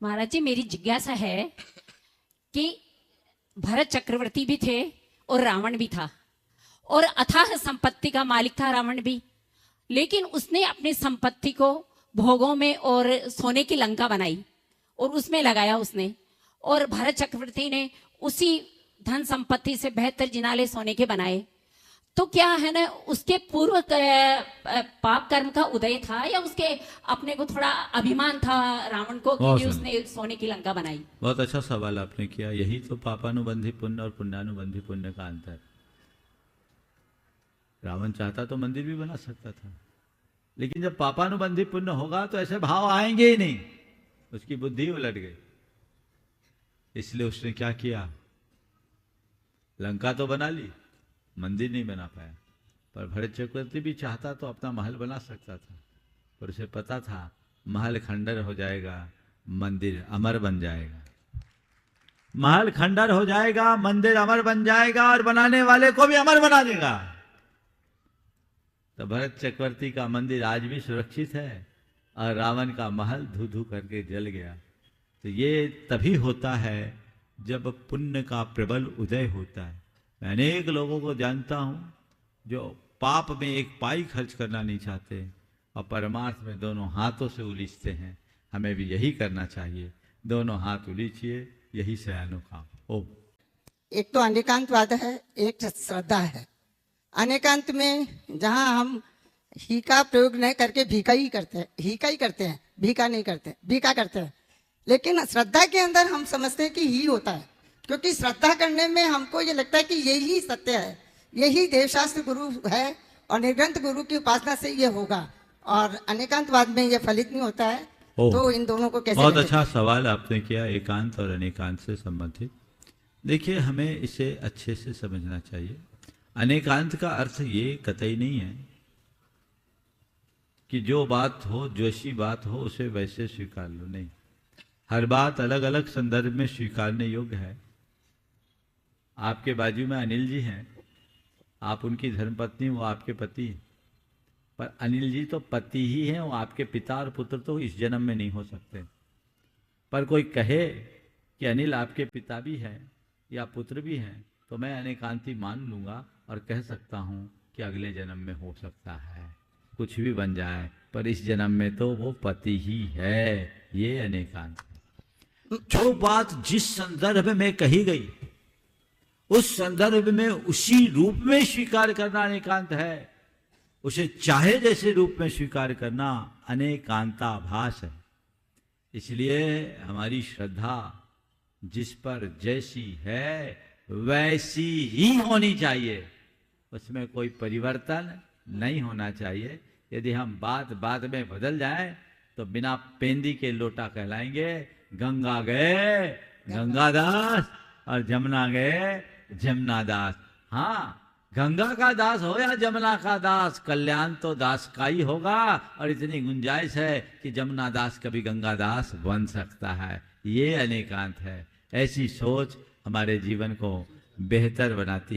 महाराज जी, मेरी जिज्ञासा है कि भरत चक्रवर्ती भी थे और रावण भी था, और अथाह संपत्ति का मालिक था रावण भी। लेकिन उसने अपनी संपत्ति को भोगों में और सोने की लंका बनाई और उसमें लगाया उसने, और भरत चक्रवर्ती ने उसी धन संपत्ति से बेहतर जिनाले सोने के बनाए। तो क्या है ना, उसके पूर्व पाप कर्म का उदय था, या उसके अपने को थोड़ा अभिमान था रावण को कि उसने सोने की लंका बनाई? बहुत अच्छा सवाल आपने किया। यही तो पापानुबंधी पुण्य और पुण्यानुबंधी पुण्य का अंतर। रावण चाहता तो मंदिर भी बना सकता था, लेकिन जब पापानुबंधी पुण्य होगा तो ऐसे भाव आएंगे ही नहीं। उसकी बुद्धि उलट गई, इसलिए उसने क्या किया, लंका तो बना ली, मंदिर नहीं बना पाया। पर भरत चक्रवर्ती भी चाहता तो अपना महल बना सकता था, पर उसे पता था महल खंडर हो जाएगा, मंदिर अमर बन जाएगा। महल खंडर हो जाएगा, मंदिर अमर बन जाएगा, और बनाने वाले को भी अमर बना देगा। तो भरत चक्रवर्ती का मंदिर आज भी सुरक्षित है, और रावण का महल धू धू करके जल गया। तो ये तभी होता है जब पुण्य का प्रबल उदय होता है। मैं अनेक लोगों को जानता हूं जो पाप में एक पाई खर्च करना नहीं चाहते और परमार्थ में दोनों हाथों से उलीझते हैं। हमें भी यही करना चाहिए, दोनों हाथ उलीझिए, यही से अनोखा हो। एक तो अनेकांतवाद है, एक श्रद्धा है। अनेकांत में जहां हम ही का प्रयोग नहीं करके भीका ही करते हैं, भीका नहीं करते, भीका करते हैं। लेकिन श्रद्धा के अंदर हम समझते हैं कि ही होता है, क्योंकि श्रद्धा करने में हमको ये लगता है कि यही सत्य है, यही देवशास्त्र गुरु है, और निर्ग्रंथ गुरु की उपासना से ये होगा। और अनेकांतवाद में ये फलित नहीं होता है। तो इन दोनों को कैसे? बहुत अच्छा सवाल आपने किया, एकांत और अनेकांत से संबंधित। देखिए, हमें इसे अच्छे से समझना चाहिए। अनेकांत का अर्थ ये कतई नहीं है कि जो बात हो, जैसी बात हो उसे वैसे स्वीकार लो, नहीं। हर बात अलग अलग संदर्भ में स्वीकारने योग्य है। आपके बाजू में अनिल जी हैं, आप उनकी धर्मपत्नी, वो आपके पति हैं, पर अनिल जी तो पति ही हैं, वो आपके पिता और पुत्र तो इस जन्म में नहीं हो सकते। पर कोई कहे कि अनिल आपके पिता भी हैं या पुत्र भी हैं, तो मैं अनेकांती मान लूंगा और कह सकता हूं कि अगले जन्म में हो सकता है कुछ भी बन जाए, पर इस जन्म में तो वो पति ही है। ये अनेकांत। जो बात जिस संदर्भ में कही गई उस संदर्भ में उसी रूप में स्वीकार करना अनेकांत है। उसे चाहे जैसे रूप में स्वीकार करना अनेकांताभास है। इसलिए हमारी श्रद्धा जिस पर जैसी है वैसी ही होनी चाहिए, उसमें कोई परिवर्तन नहीं होना चाहिए। यदि हम बात बात में बदल जाएं तो बिना पेंदी के लोटा कहलाएंगे। गंगा गए गंगादास और जमुना गए जमुनादास। हाँ, गंगा का दास हो या जमुना का दास, कल्याण तो दास का ही होगा। और इतनी गुंजाइश है कि जमुना दास कभी गंगा दास बन सकता है। ये अनेकांत है। ऐसी सोच हमारे जीवन को बेहतर बनाती है।